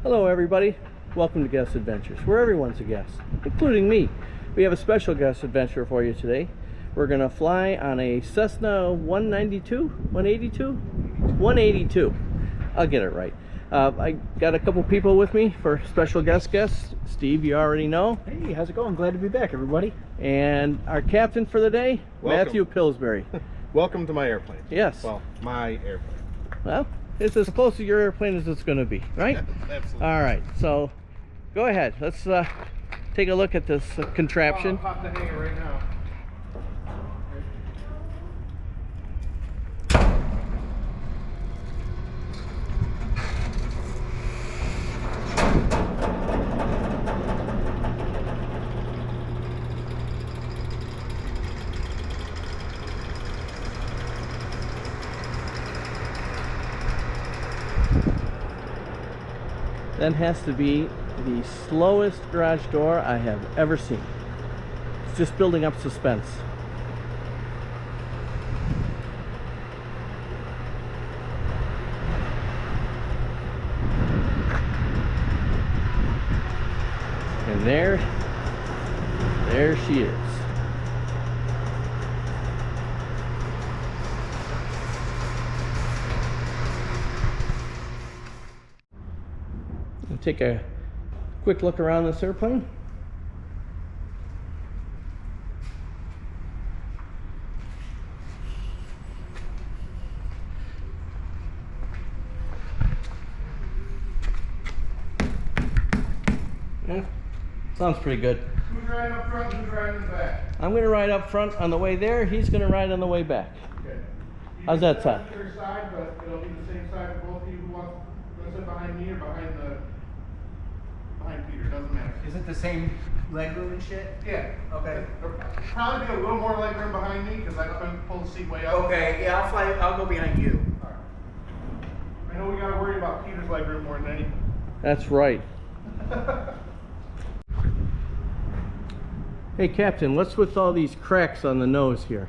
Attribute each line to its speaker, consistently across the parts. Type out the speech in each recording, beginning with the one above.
Speaker 1: Hello everybody, welcome to Guest Adventures, where everyone's a guest, including me. We have a special guest adventure for you today. We're going to fly on a Cessna 182? I'll get it right. I got a couple people with me for special guests. Steve, you already know.
Speaker 2: Hey, how's it going? Glad to be back, everybody.
Speaker 1: And our captain for the day,
Speaker 3: Welcome.
Speaker 1: Matthew Pillsbury.
Speaker 3: Welcome to my airplane.
Speaker 1: Yes.
Speaker 3: Well, my airplane.
Speaker 1: Well, it's as close to your airplane as it's going to be, right?
Speaker 3: Absolutely.
Speaker 1: All right, so go ahead. Let's take a look at this contraption.
Speaker 3: I'll pop the hanger right now.
Speaker 1: That has to be the slowest garage door I have ever seen. It's just building up suspense. And there she is. Take a quick look around this airplane. Yeah, sounds pretty good.
Speaker 3: Who's riding up front and who's riding in the back?
Speaker 1: I'm going to ride up front on the way there. He's going to ride on the way back.
Speaker 3: Okay.
Speaker 1: How's that sound?
Speaker 3: Either side, but it'll be the same side for both of you. Who wants to sit behind me or behind Peter? Doesn't matter.
Speaker 2: Is it the same leg room and shit?
Speaker 3: Yeah.
Speaker 2: Okay.
Speaker 3: There'll probably be a little more leg room behind me because I can pull the seat way up.
Speaker 2: Okay, yeah, I'll go behind you.
Speaker 3: All right. I know we got to worry about Peter's leg room more than anything.
Speaker 1: That's right. Hey, Captain, what's with all these cracks on the nose here?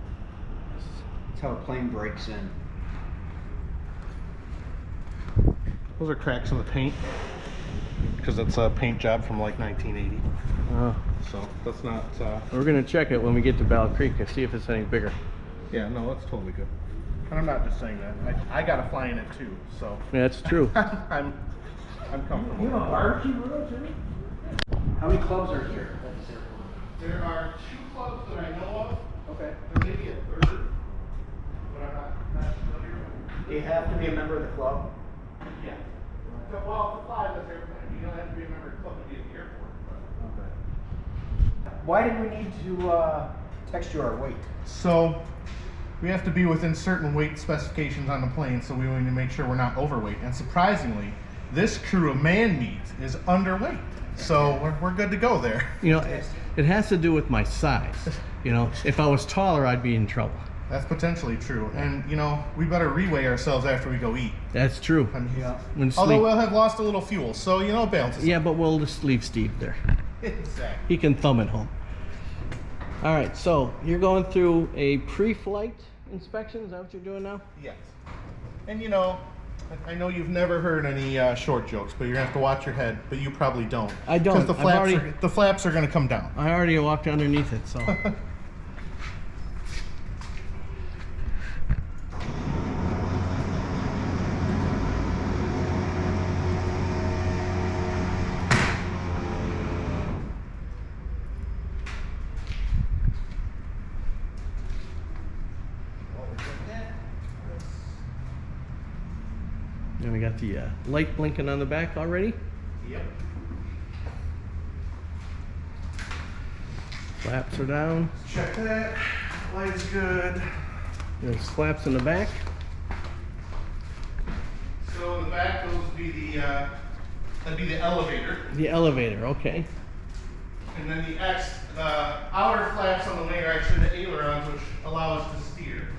Speaker 2: That's how a plane breaks in.
Speaker 3: Those are cracks in the paint because it's a paint job from like 1980.
Speaker 1: Oh,
Speaker 3: So that's not.
Speaker 1: we're going to check it when we get to Battle Creek and see if it's any bigger.
Speaker 3: Yeah, no, that's totally good. And I'm not just saying that. I got to fly in it too, so
Speaker 1: Yeah, that's true.
Speaker 3: I'm comfortable.
Speaker 2: You have a barbecue grill too? How many clubs are here?
Speaker 3: There are 2 clubs that I know of.
Speaker 2: Okay.
Speaker 3: There may be a third, but I'm not familiar with.
Speaker 2: Do you have to be a member of the club?
Speaker 3: Yeah. Well, to fly this airplane, you don't have to be a member of the club to be at the airport. But.
Speaker 2: Okay. Why did we need to text you our weight?
Speaker 3: So we have to be within certain weight specifications on the plane, so we want to make sure we're not overweight. And surprisingly, this crew of man meat is underweight. So we're good to go there.
Speaker 1: You know, it has to do with my size. You know, if I was taller, I'd be in trouble.
Speaker 3: That's potentially true. And, you know, we better reweigh ourselves after we go eat.
Speaker 1: That's true.
Speaker 3: I mean,
Speaker 2: Yeah.
Speaker 1: When
Speaker 3: although
Speaker 1: sleep,
Speaker 3: we'll have lost a little fuel, so, you know, it balances.
Speaker 1: yeah, but we'll just leave Steve there.
Speaker 3: Exactly.
Speaker 1: He can thumb it home. All right, so you're going through a pre-flight inspection. Is that what you're doing now?
Speaker 3: Yes. And, you know, I know you've never heard any short jokes, but you're going to have to watch your head, but you probably don't.
Speaker 1: I don't.
Speaker 3: Because the flaps are going to come down.
Speaker 1: I already walked underneath it, so. And we got the light blinking on the back already.
Speaker 3: Yep.
Speaker 1: Flaps are down.
Speaker 3: Check that. Light is good.
Speaker 1: There's flaps in the back.
Speaker 3: So in the back, those would be that'd be the elevator.
Speaker 1: The elevator, okay.
Speaker 3: And then the outer flaps on the wing are actually the ailerons, which allow us to steer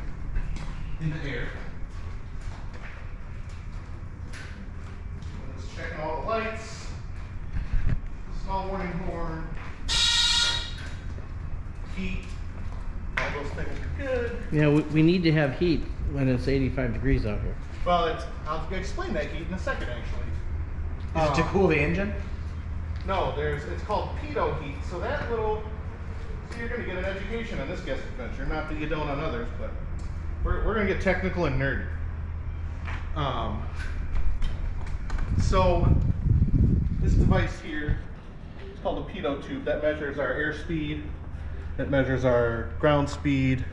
Speaker 3: in the air. Just checking all the lights. Small warning horn. Heat. All those things are good.
Speaker 1: Yeah, we need to have heat when it's 85 degrees out here.
Speaker 3: Well, I'll explain that heat in a second, actually.
Speaker 2: Is it to cool the engine?
Speaker 3: No, it's called pitot heat. So that little, so you're going to get an education on this guest adventure. Not that you don't on others, but we're going to get technical and nerdy. So this device here, it's called a pitot tube. That measures our airspeed. That measures our ground speed.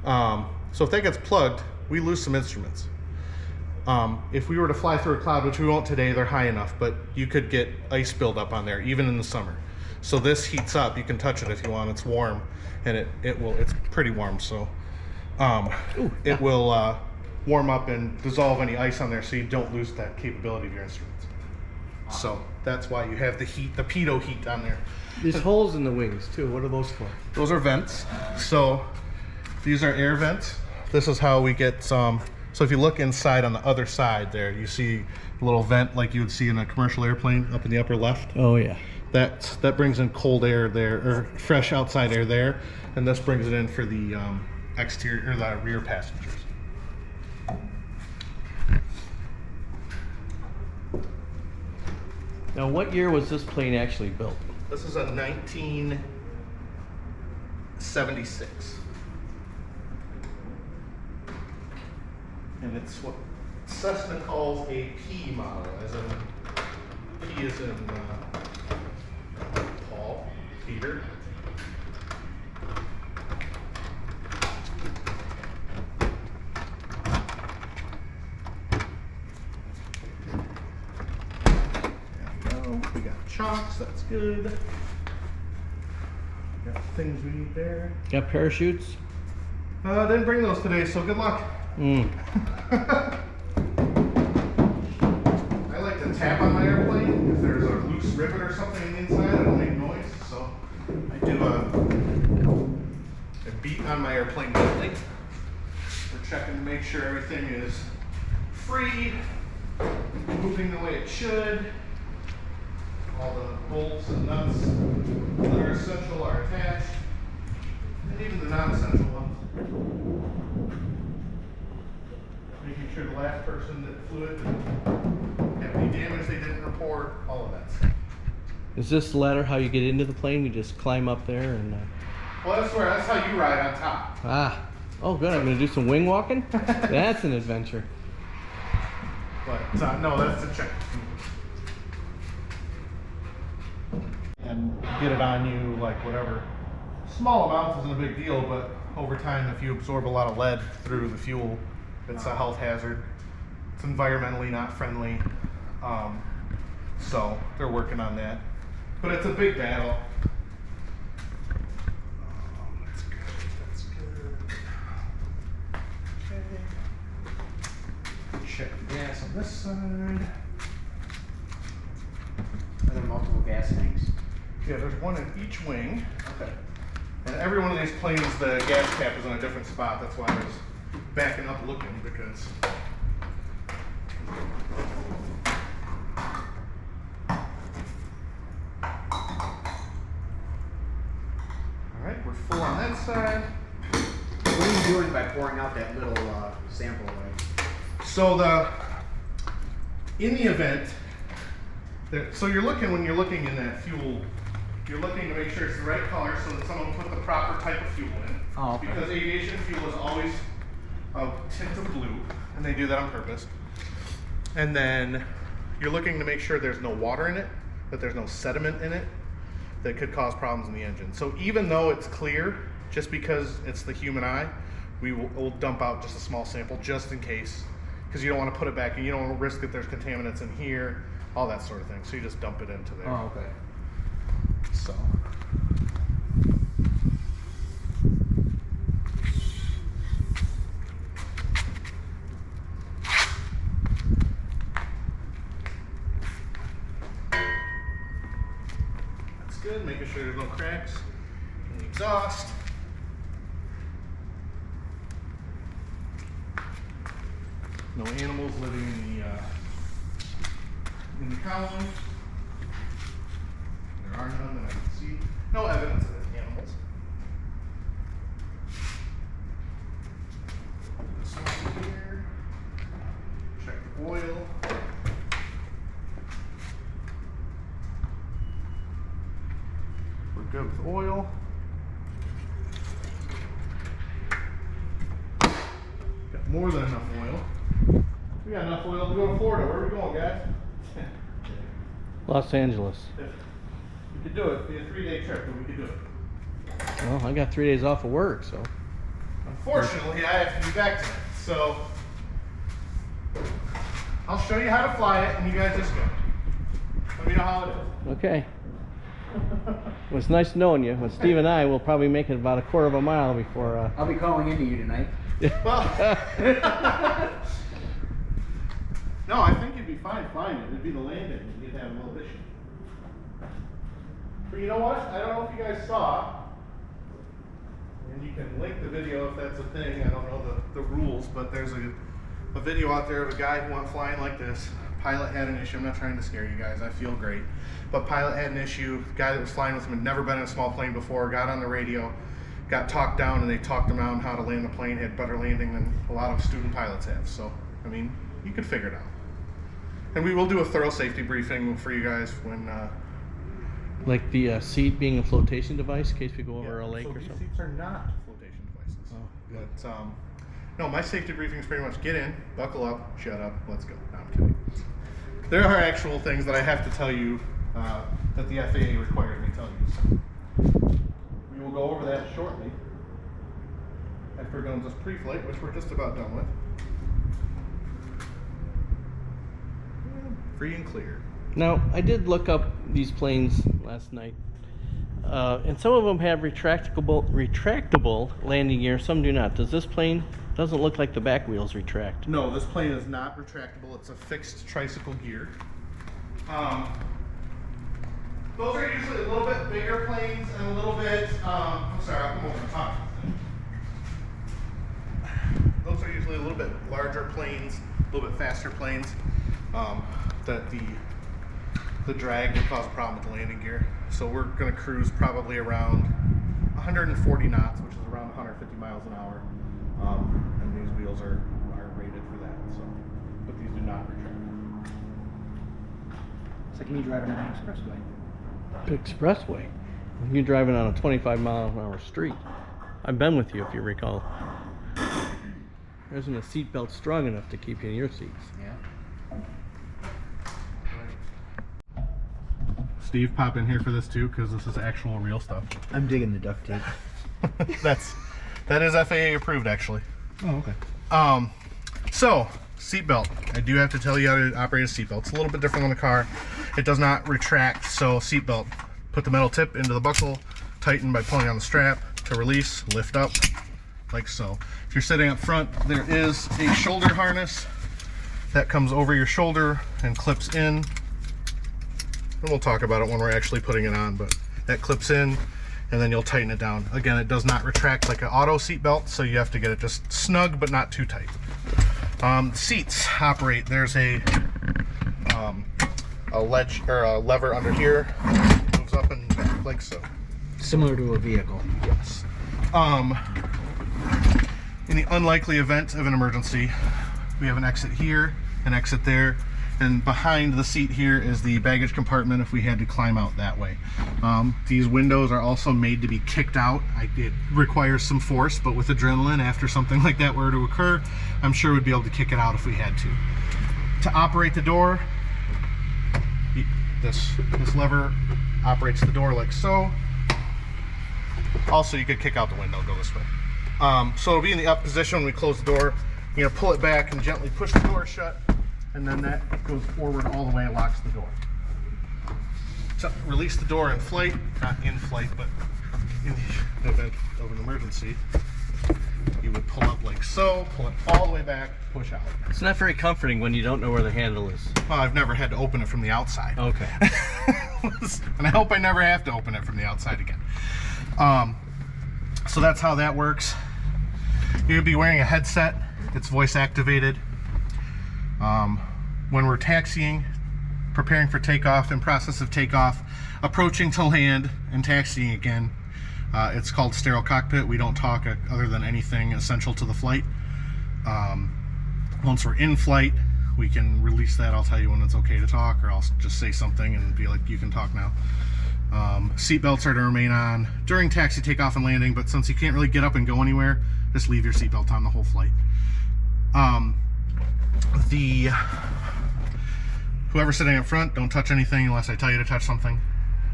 Speaker 3: So if that gets plugged, we lose some instruments. If we were to fly through a cloud, which we won't today, they're high enough, but you could get ice buildup on there, even in the summer. So this heats up. You can touch it if you want. It's warm, and it's pretty warm. So it will warm up and dissolve any ice on there, so you don't lose that capability of your instruments. So that's why you have the heat, the pitot heat on there.
Speaker 1: There's holes in the wings too. What are those for?
Speaker 3: Those are vents. So these are air vents. This is how we get some. So if you look inside on the other side there, you see a little vent like you would see in a commercial airplane up in the upper left.
Speaker 1: Oh yeah.
Speaker 3: That brings in cold air there, or fresh outside air there, and this brings it in for the exterior or the rear passengers.
Speaker 1: Now, what year was this plane actually built?
Speaker 3: This is a 1976. And it's what Cessna calls a P model, as in P is in Paul, Peter. There we go. We got chocks, that's good. Got the things we need there.
Speaker 1: Got parachutes?
Speaker 3: Didn't bring those today, so good luck.
Speaker 1: Mm.
Speaker 3: I like to tap on my airplane. If there's a loose rivet or something on the inside, it'll make noise. So I do a beat on my airplane gently. We're checking to make sure everything is free, moving the way it should. All the bolts and nuts that are essential are attached, and even the non-essential ones. Making sure the last person that flew it didn't have any damage they didn't report, all of that stuff.
Speaker 1: Is this ladder how you get into the plane? You just climb up there and...
Speaker 3: Well, that's how you ride on top.
Speaker 1: Ah. Oh, good. I'm going to do some wing walking? That's an adventure.
Speaker 3: But no, that's the check. And get it on you, like whatever. Small amounts isn't a big deal, but over time, if you absorb a lot of lead through the fuel, it's a health hazard. It's environmentally not friendly. So they're working on that. But it's a big battle. That's good. That's good. Okay. Check the gas on this side.
Speaker 2: Are there multiple gas tanks?
Speaker 3: Yeah, there's one in each wing.
Speaker 2: Okay.
Speaker 3: And every one of these planes, the gas cap is in a different spot. That's why I was backing up looking, because alright, we're full on that side.
Speaker 2: What are you doing by pouring out that little sample away?
Speaker 3: So in the event, so you're looking, when you're looking in that fuel, you're looking to make sure it's the right color so that someone put the proper type of fuel in.
Speaker 2: Oh, okay.
Speaker 3: Because aviation fuel is always a tint of blue, and they do that on purpose. And then you're looking to make sure there's no water in it, that there's no sediment in it that could cause problems in the engine. So even though it's clear, just because it's the human eye, we'll dump out just a small sample just in case, because you don't want to put it back and you don't want to risk that there's contaminants in here, all that sort of thing. So you just dump it into there.
Speaker 2: Oh, okay.
Speaker 3: So. That's good, making sure there's no cracks in the exhaust. No animals living in the column. There are none that I can see. No evidence of animals. This one here. Check the oil. We're good with oil. Got more than enough oil. We got enough oil to go to Florida. Where are we going, guys?
Speaker 1: Los Angeles.
Speaker 3: We could do it. It'd be a 3-day trip, but we could do it.
Speaker 1: Well, I got 3 days off of work, so.
Speaker 3: Unfortunately, I have to be back tonight. So I'll show you how to fly it, and you guys just go. Let me know how it is.
Speaker 1: Okay. Well, it's nice knowing you. Well, Steve and I will probably make it about a quarter of a mile before.
Speaker 2: I'll be calling into you tonight.
Speaker 3: Well, no, I think you'd be fine flying it. It'd be the landing. You'd have a little issue. But you know what? I don't know if you guys saw, and you can link the video if that's a thing. I don't know the rules, but there's a video out there of a guy who went flying like this. Pilot had an issue. I'm not trying to scare you guys. I feel great. But pilot had an issue. The guy that was flying with him had never been in a small plane before, got on the radio, got talked down, and they talked him out how to land the plane, had better landing than a lot of student pilots have. So, I mean, you could figure it out. And we will do a thorough safety briefing for you guys when...
Speaker 1: Like the seat being a flotation device in case we go over a lake
Speaker 3: so
Speaker 1: or
Speaker 3: these
Speaker 1: something?
Speaker 3: seats are not flotation devices.
Speaker 1: Oh, good.
Speaker 3: But, no, my safety briefing is pretty much get in, buckle up, shut up, let's go. No, I'm kidding. There are actual things that I have to tell you that the FAA required me to tell you. So we will go over that shortly after we're done with this pre-flight, which we're just about done with. Free and clear.
Speaker 1: Now, I did look up these planes last night, and some of them have retractable landing gear, some do not. Does this plane, doesn't look like the back wheels retract?
Speaker 3: No, this plane is not retractable. It's a fixed tricycle gear. Those are usually a little bit bigger planes and a little bit, I'm sorry, I'll come over and talk. Those are usually a little bit larger planes, a little bit faster planes, that the drag will cause a problem with the landing gear. So we're going to cruise probably around 140 knots, which is around 150 miles an hour. And these wheels are rated for that. So, but these do not retract.
Speaker 2: It's like me driving on an expressway.
Speaker 1: Expressway? You're driving on a 25-mile-an-hour street. I've been with you, if you recall. There isn't a seatbelt strong enough to keep you in your seats.
Speaker 2: Yeah.
Speaker 3: Steve, pop in here for this too, because this is actual real stuff.
Speaker 2: I'm digging the duct tape.
Speaker 3: that is FAA approved, actually.
Speaker 2: Oh, okay.
Speaker 3: So seatbelt. I do have to tell you how to operate a seatbelt. It's a little bit different on the car. It does not retract. So seatbelt. Put the metal tip into the buckle. Tighten by pulling on the strap. To release, lift up, like so. If you're sitting up front, there is a shoulder harness that comes over your shoulder and clips in. And we'll talk about it when we're actually putting it on, but that clips in and then you'll tighten it down. Again, it does not retract like an auto seat belt, so you have to get it just snug but not too tight. Seats operate. There's a ledge or a lever under here, moves up and back like so.
Speaker 2: Similar to a vehicle.
Speaker 3: Yes. In the unlikely event of an emergency, we have an exit here, an exit there, and behind the seat here is the baggage compartment if we had to climb out that way. These windows are also made to be kicked out. It requires some force, but with adrenaline, after something like that were to occur, I'm sure we'd be able to kick it out if we had to. To operate the door, this lever operates the door like so. Also, you could kick out the window, go this way. So it'll be in the up position when we close the door. You're gonna pull it back and gently push the door shut, and then that goes forward all the way and locks the door. So release the door in flight, not in flight, but in the event of an emergency, you would pull up like so, pull it all the way back, push out.
Speaker 1: It's not very comforting when you don't know where the handle is.
Speaker 3: Well, I've never had to open it from the outside.
Speaker 1: Okay.
Speaker 3: And I hope I never have to open it from the outside again. So that's how that works. You'll be wearing a headset. It's voice activated. When we're taxiing, preparing for takeoff, in process of takeoff, approaching to land, and taxiing again, it's called sterile cockpit. We don't talk other than anything essential to the flight. Once we're in flight, we can release that. I'll tell you when it's okay to talk, or I'll just say something and be like, you can talk now. Seatbelts are to remain on during taxi, takeoff, and landing, but since you can't really get up and go anywhere, just leave your seatbelt on the whole flight. Whoever's sitting up front, don't touch anything unless I tell you to touch something.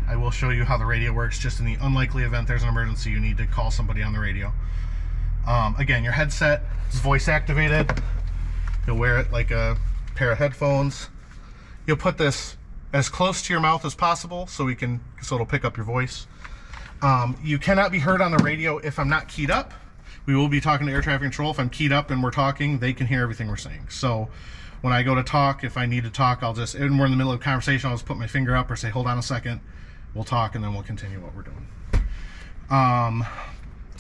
Speaker 3: I will show you how the radio works, just in the unlikely event there's an emergency you need to call somebody on the radio. Again, your headset is voice activated. You'll wear it like a pair of headphones. You'll put this as close to your mouth as possible so it'll pick up your voice. You cannot be heard on the radio if I'm not keyed up. We will be talking to air traffic control. If I'm keyed up and we're talking, they can hear everything we're saying. So when I go to talk, if I need to talk, and we're in the middle of a conversation, I'll just put my finger up or say, hold on a second, we'll talk, and then we'll continue what we're doing.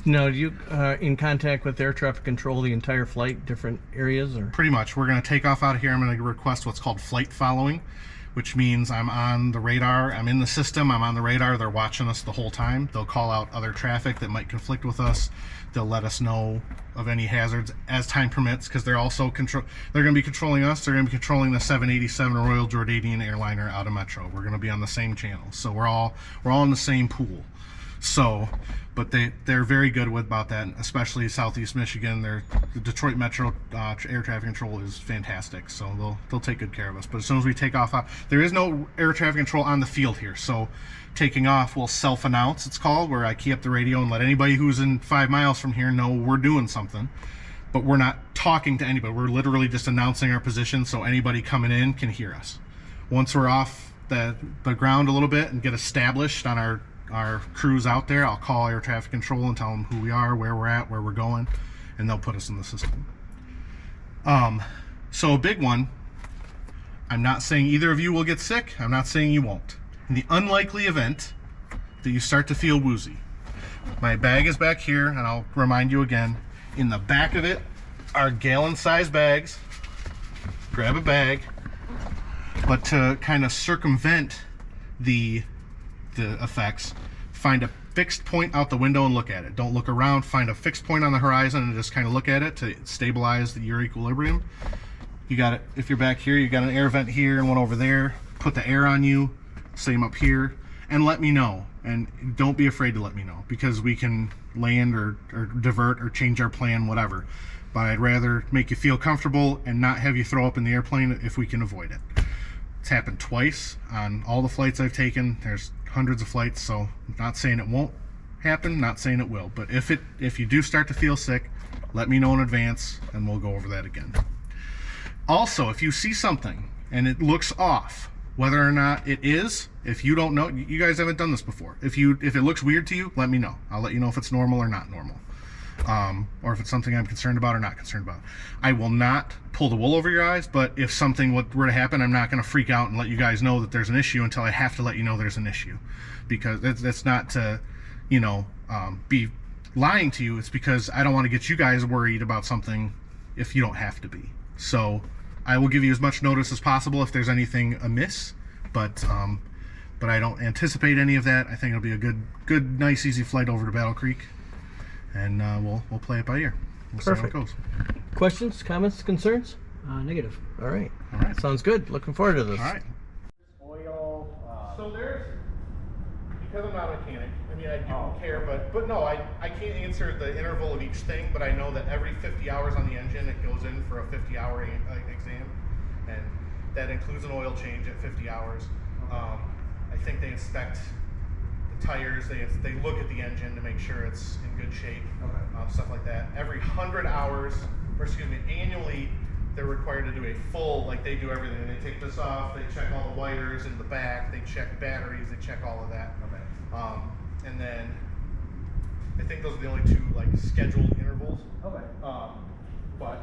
Speaker 1: Now, do you in contact with air traffic control the entire flight, different areas, or?
Speaker 3: Pretty much. We're going to take off out of here. I'm going to request what's called flight following, which means I'm on the radar. I'm in the system. I'm on the radar. They're watching us the whole time. They'll call out other traffic that might conflict with us. They'll let us know of any hazards as time permits, because they're also they're going to be controlling us. They're going to be controlling the 787 Royal Jordanian airliner out of Metro. We're going to be on the same channel, so we're all in the same pool. So, but they're very good about that, especially Southeast Michigan. The Detroit Metro air traffic control is fantastic, so they'll take good care of us. But as soon as we take off, there is no air traffic control on the field here, so taking off will self-announce, it's called, where I key up the radio and let anybody who's in 5 miles from here know we're doing something. But we're not talking to anybody. We're literally just announcing our position so anybody coming in can hear us. Once we're off the ground a little bit and get established on our crews out there, I'll call air traffic control and tell them who we are, where we're at, where we're going, and they'll put us in the system. So a big one, I'm not saying either of you will get sick. I'm not saying you won't. In the unlikely event that you start to feel woozy, my bag is back here, and I'll remind you again, in the back of it are gallon-sized bags. Grab a bag, but to kind of circumvent the effects, find a fixed point out the window and look at it. Don't look around. Find a fixed point on the horizon and just kind of look at it to stabilize your equilibrium. You got it. If you're back here, you got an air vent here and one over there. Put the air on you. Same up here, and let me know. And don't be afraid to let me know, because we can land or divert or change our plan, whatever. But I'd rather make you feel comfortable and not have you throw up in the airplane if we can avoid it. It's happened twice on all the flights I've taken. There's hundreds of flights, so I'm not saying it won't happen, not saying it will. But if you do start to feel sick, let me know in advance, and we'll go over that again. Also, if you see something and it looks off, whether or not it is, if you don't know, you guys haven't done this before. If it looks weird to you, let me know. I'll let you know if it's normal or not normal. Or if it's something I'm concerned about or not concerned about. I will not pull the wool over your eyes, but if something were to happen, I'm not going to freak out and let you guys know that there's an issue until I have to let you know there's an issue. Because that's not to, be lying to you. It's because I don't want to get you guys worried about something if you don't have to be. So I will give you as much notice as possible if there's anything amiss, but I don't anticipate any of that. I think it'll be a good, nice, easy flight over to Battle Creek, and we'll play it by ear. We'll
Speaker 1: Perfect.
Speaker 3: see how it goes.
Speaker 1: Questions, comments, concerns?
Speaker 2: Negative.
Speaker 1: All right.
Speaker 3: All right.
Speaker 1: Sounds good. Looking forward to this.
Speaker 3: All right.
Speaker 2: Oil.
Speaker 3: So because I'm not a mechanic, I do care, but no, I can't answer the interval of each thing, but I know that every 50 hours on the engine, it goes in for a 50-hour exam, and that includes an oil change at 50 hours. I think they inspect the tires, they look at the engine to make sure it's in good shape, stuff like that. Every 100 hours, annually, they're required to do a full, like they do everything. They take this off, they check all the wires in the back, they check batteries, they check all of that. And then I think those are the only two scheduled intervals.
Speaker 2: Okay.
Speaker 3: But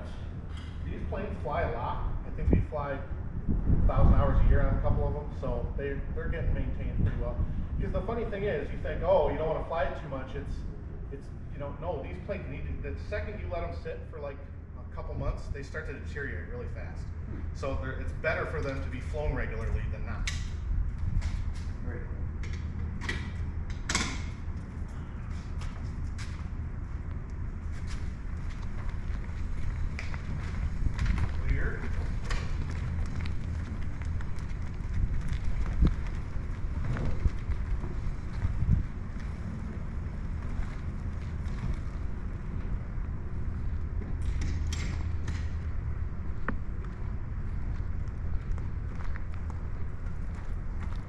Speaker 3: these planes fly a lot. I think we fly 1,000 hours a year on a couple of them, so they're getting maintained pretty well. Because the funny thing is, you think, oh, you don't want to fly it too much. It's no, these planes the second you let them sit for a couple months, they start to deteriorate really fast. So it's better for them to be flown regularly than not.
Speaker 2: Very cool.
Speaker 3: Clear.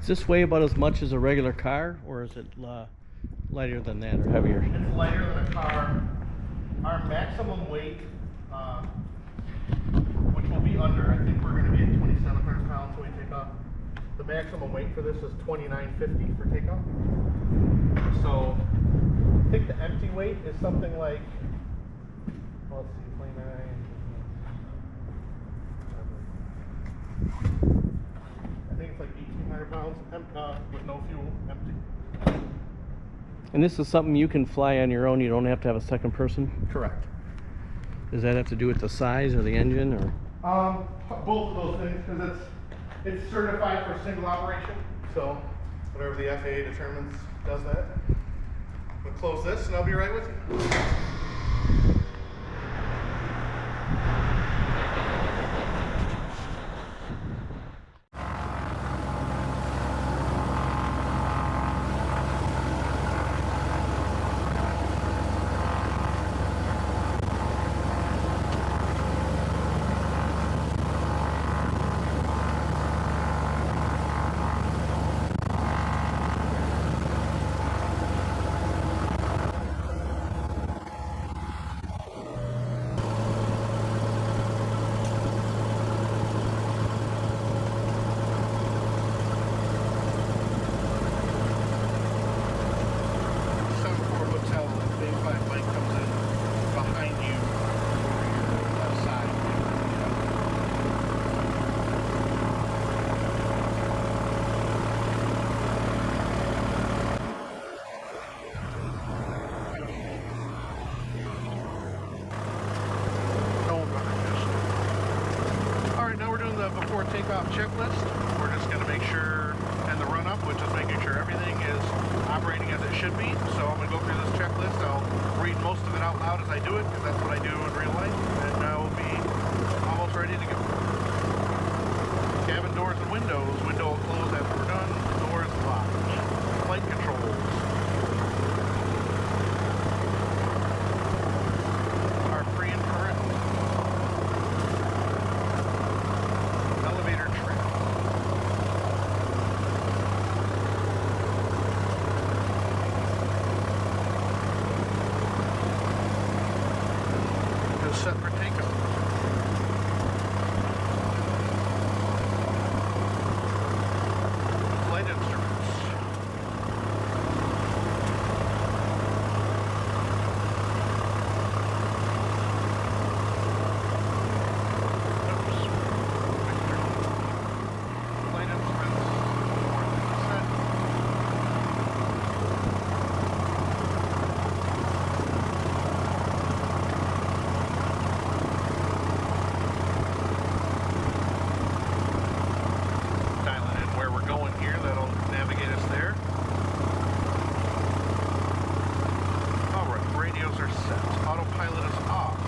Speaker 1: Does this weigh about as much as a regular car, or is it lighter than that or heavier?
Speaker 3: It's lighter than a car. Our maximum weight, which will be under, I think we're going to be at 2,700 pounds when we take off. The maximum weight for this is 2,950 for takeoff. So I think the empty weight is something like, well, let's see, 29. I think it's like 1,800 pounds with no fuel, empty.
Speaker 1: And this is something you can fly on your own. You don't have to have a second person?
Speaker 3: Correct.
Speaker 1: Does that have to do with the size or the engine, or?
Speaker 3: Both of those things, because it's certified for single operation. So whatever the FAA determines does that. We'll close this and I'll be right with you. Before takeoff checklist. We're just going to make sure, and the run up, which is making sure everything is operating as it should be. So I'm going to go through this checklist. I'll read most of it out loud as I do it, because that's what I do in real life, and I will be almost ready to go. Cabin doors and windows. Window will close after we're done. Doors locked. Flight controls. Our free infrared. Elevator trim. Is set for takeoff. Flight instruments. Flight instruments. Set. Dialing in where we're going here, that'll navigate us there. Alright, radios are set. Autopilot is off.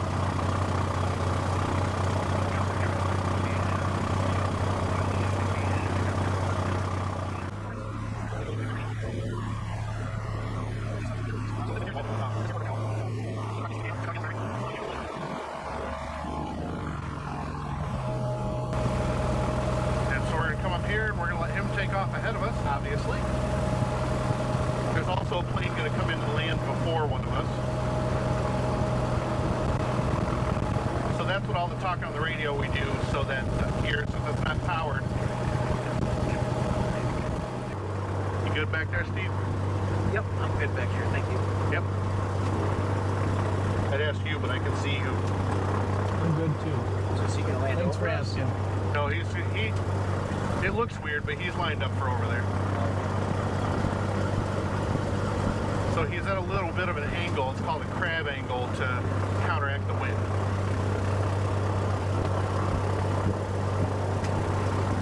Speaker 3: And so we're going to come up here and we're going to let him take off ahead of us, obviously. There's also a plane going to come in and land before one of us. So that's what all the talking on the radio we do, so that here, since it's not powered. You good back there, Steve?
Speaker 2: Yep, I'm good back here, thank you.
Speaker 3: Yep. I'd ask you, but I can see you.
Speaker 1: I'm good too.
Speaker 2: So is he gonna land over us?
Speaker 3: No, he. It looks weird, but he's lined up for over there. So he's at a little bit of an angle. It's called a crab angle to counteract the wind.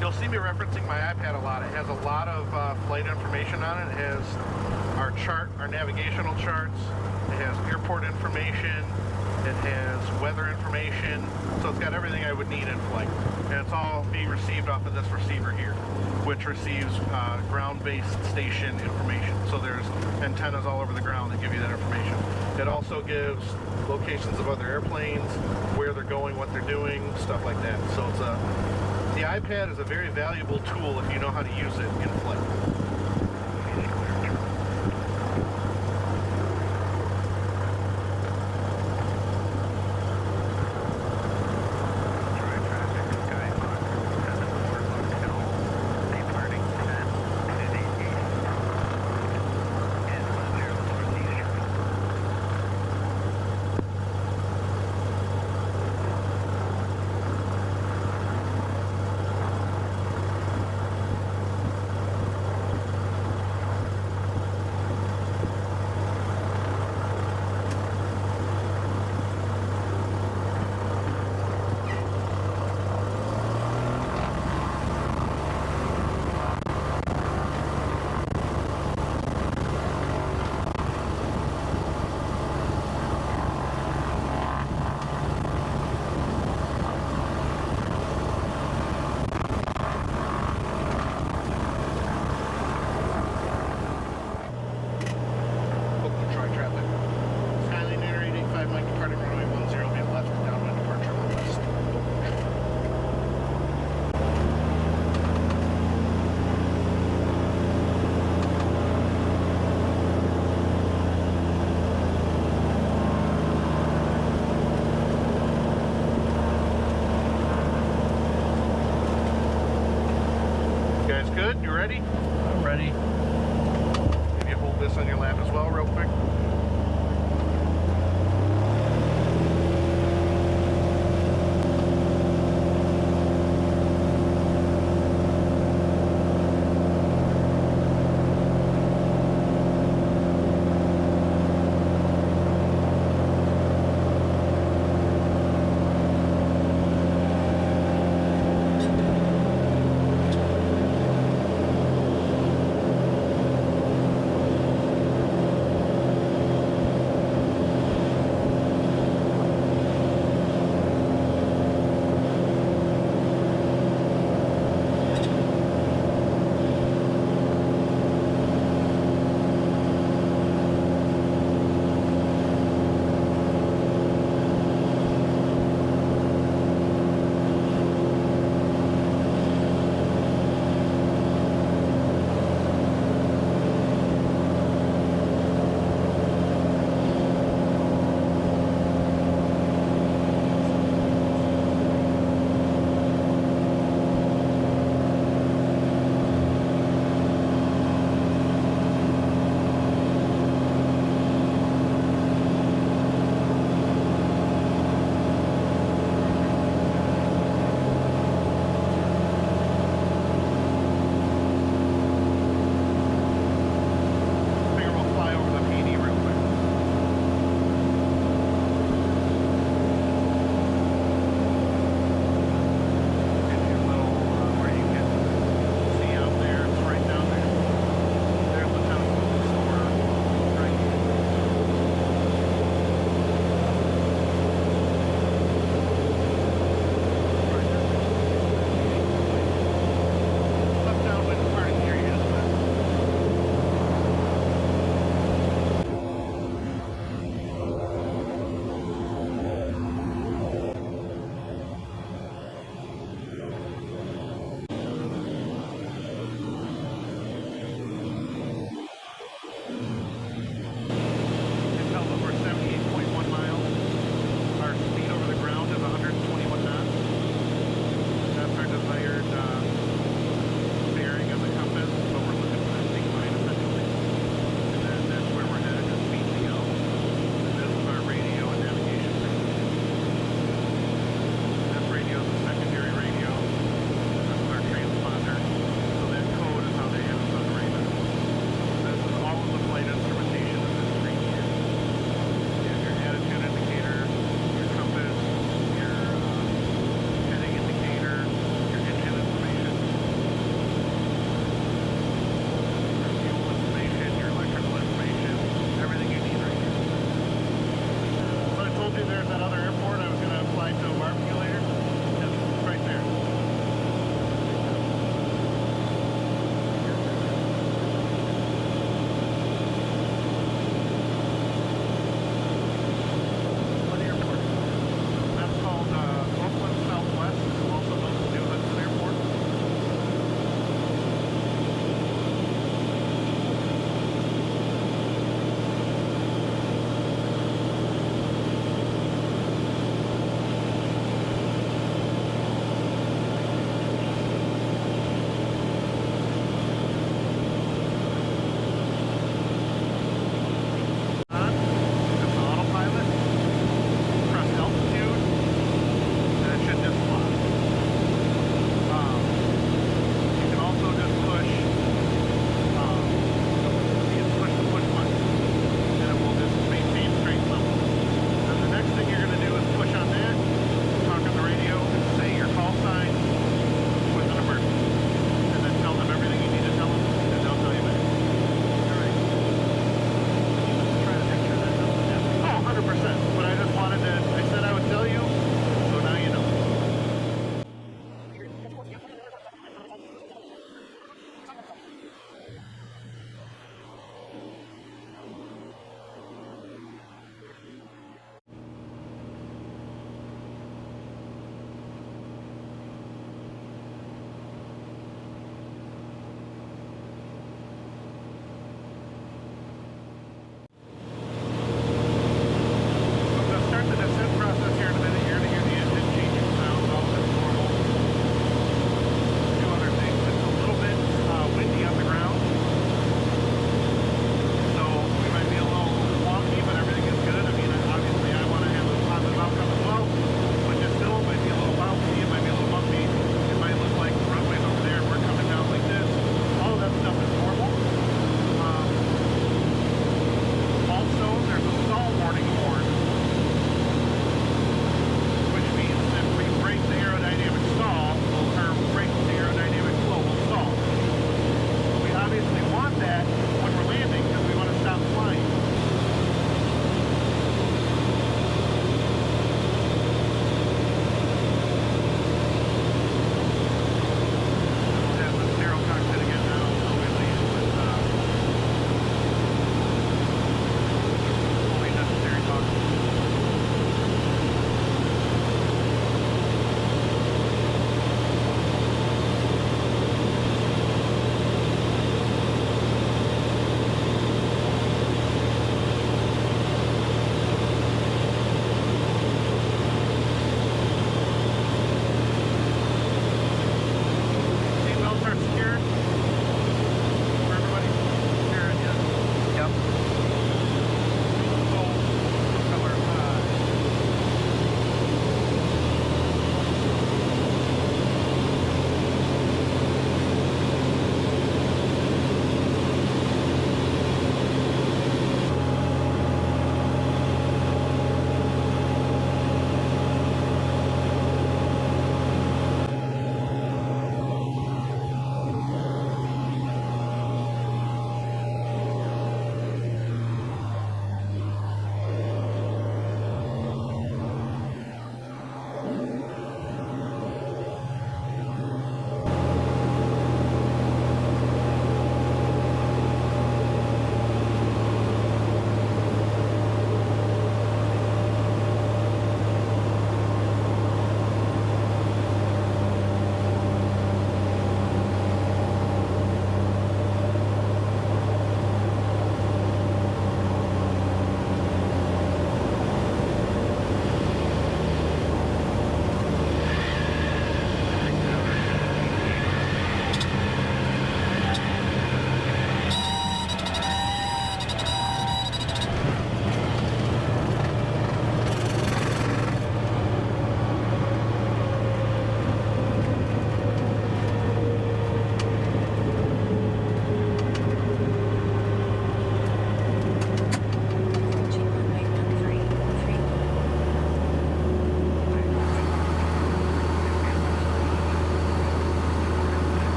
Speaker 3: You'll see me referencing my iPad a lot. It has a lot of flight information on it. It has our chart, our navigational charts. It has airport information. It has weather information. So it's got everything I would need in flight. And it's all being received off of this receiver here, which receives ground-based station information. So there's antennas all over the ground that give you that information. It also gives locations of other airplanes, where they're going, what they're doing, stuff like that. So it's a The iPad is a very valuable tool if you know how to use it in flight. Good? You ready?
Speaker 1: I'm ready.
Speaker 3: Can you hold this on your lap as well real quick?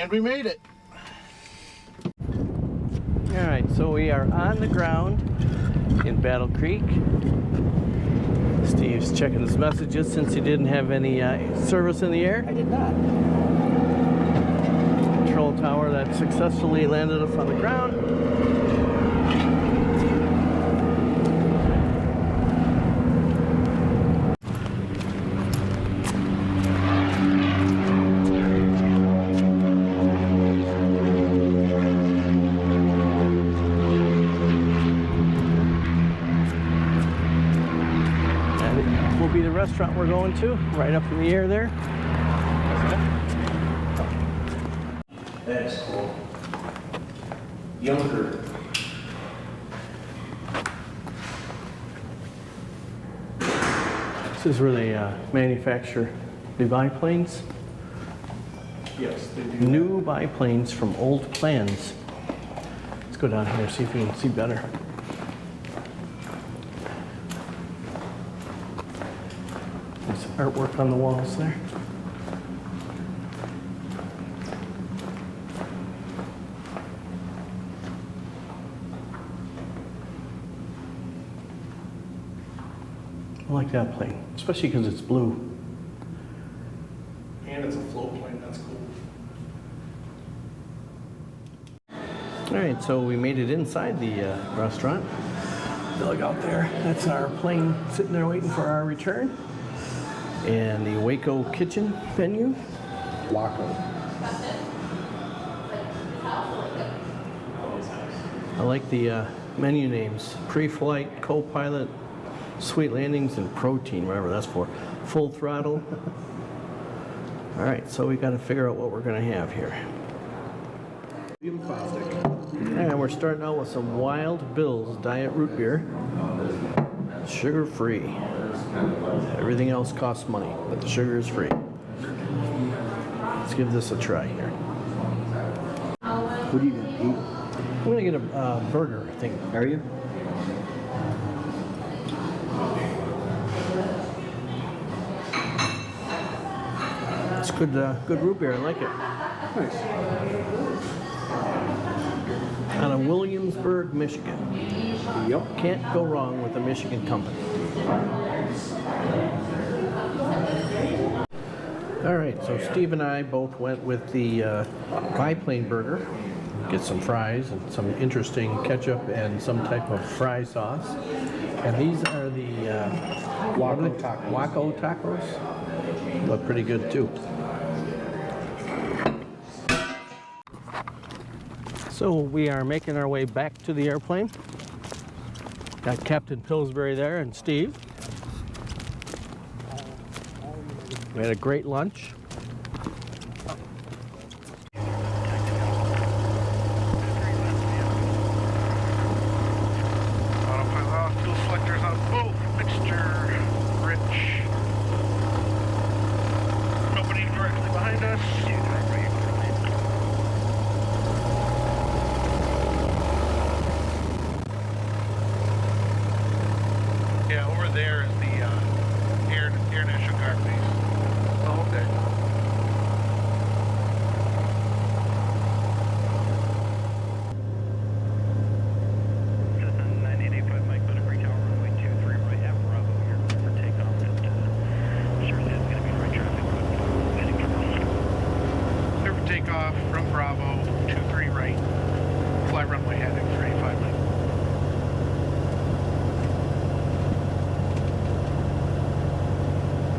Speaker 3: And we made it.
Speaker 1: All right, so we are on the ground in Battle Creek. Steve's checking his messages since he didn't have any service in the air.
Speaker 2: I did not.
Speaker 1: Control tower that successfully landed us on the ground. Will be the restaurant we're going to, right up in the air there.
Speaker 2: That is cool. Younger.
Speaker 1: This is where they manufacture the biplanes.
Speaker 3: Yes, they do.
Speaker 1: New biplanes from old plans. Let's go down here, see if we can see better. There's artwork on the walls there. I like that plane, especially because it's blue.
Speaker 3: And it's a float plane, that's cool.
Speaker 1: All right, so we made it inside the restaurant. Look out there. That's our plane sitting there waiting for our return. And the Waco kitchen venue.
Speaker 3: Waco.
Speaker 1: I like the menu names. Pre-flight, co-pilot, sweet landings, and protein, whatever that's for. Full throttle. All right, so we got to figure out what we're going to have here. And we're starting out with some Wild Bill's Diet Root Beer. Sugar-free. Everything else costs money, but the sugar is free. Let's give this a try here.
Speaker 2: What are you gonna eat?
Speaker 1: I'm going to get a burger, I think.
Speaker 2: Are you?
Speaker 1: It's good, good root beer. I like it.
Speaker 2: Nice.
Speaker 1: Out of Williamsburg, Michigan.
Speaker 2: Yep.
Speaker 1: Can't go wrong with a Michigan company. All right, so Steve and I both went with the biplane burger. Get some fries and some interesting ketchup and some type of fry sauce. And these are the
Speaker 3: Waco tacos.
Speaker 1: Waco tacos. Look pretty good too. So we are making our way back to the airplane. Got Captain Pillsbury there and Steve. We had a great lunch.
Speaker 3: Autopilot, fuel selectors on both. Mixture, rich. Nobody directly behind us. Yeah, over there is the Air National Guard base. Oh, okay.
Speaker 4: Cessna 9885 Mike, Pillsbury Tower, runway 23 right at Bravo. You're clear for takeoff. And sure is going to be right traffic. Heading for Bravo.
Speaker 3: Clear for takeoff from Bravo, 23 right. Fly runway heading for 85 Mike.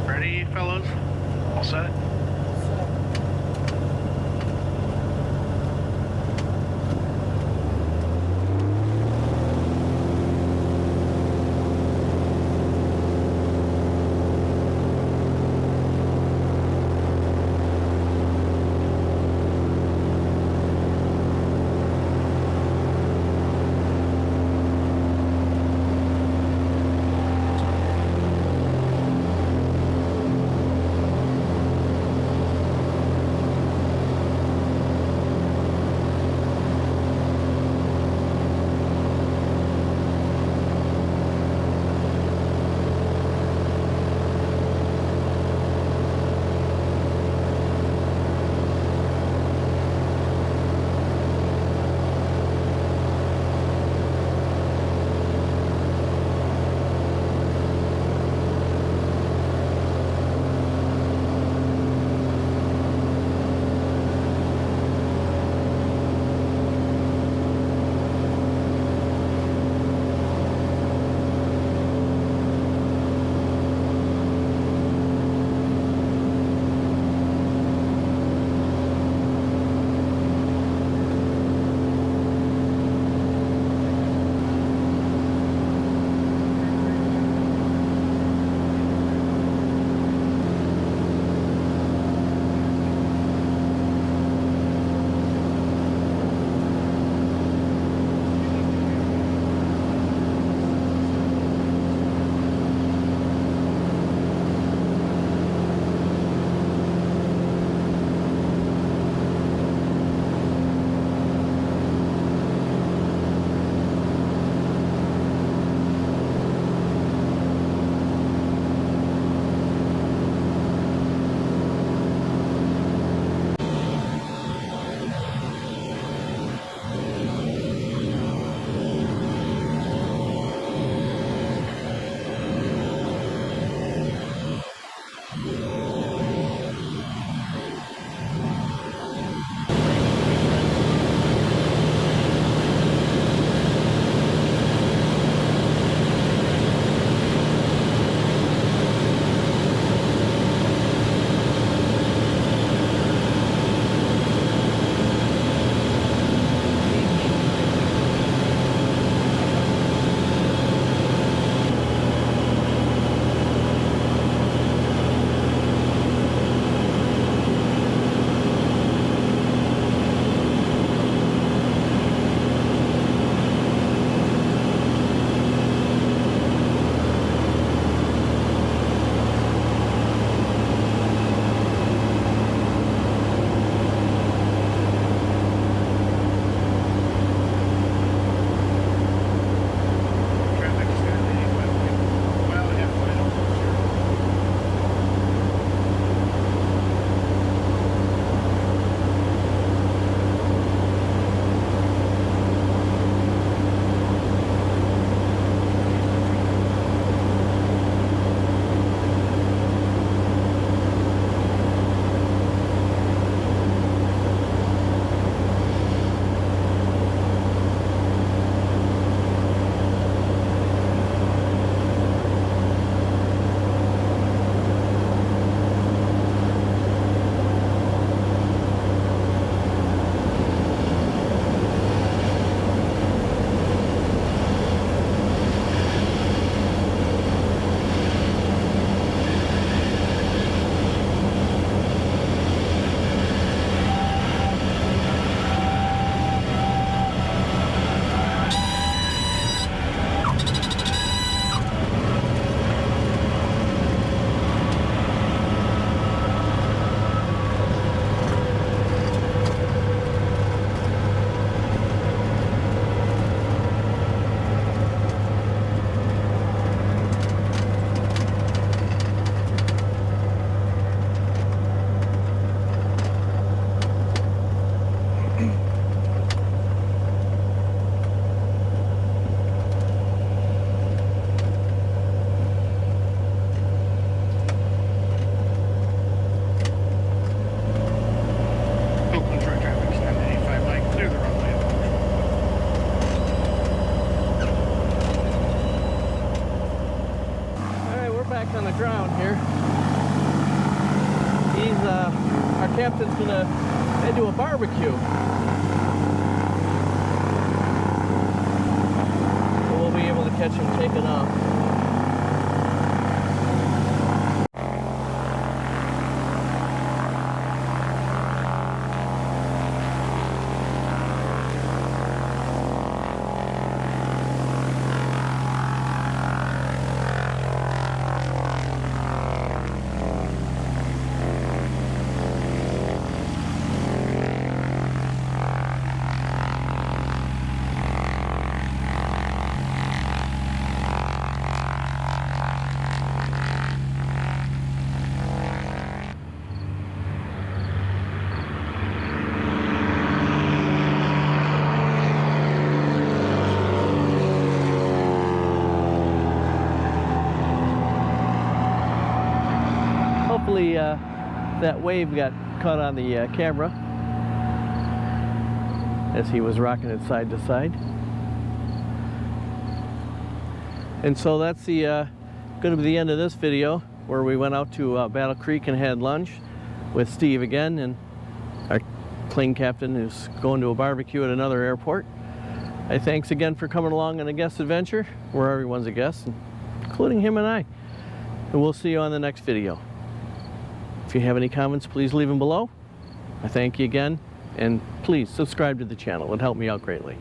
Speaker 3: Ready, fellas? All set?
Speaker 1: captain's gonna head to a barbecue. So we'll be able to catch him taking off. Hopefully that wave got caught on the camera as he was rocking it side to side. And so that's the going to be the end of this video, where we went out to Battle Creek and had lunch with Steve again, and our plane captain who's going to a barbecue at another airport. Thanks again for coming along on a guest adventure where everyone's a guest, including him and I. And we'll see you on the next video. If you have any comments, please leave them below. I thank you again, and please subscribe to the channel. It would help me out greatly.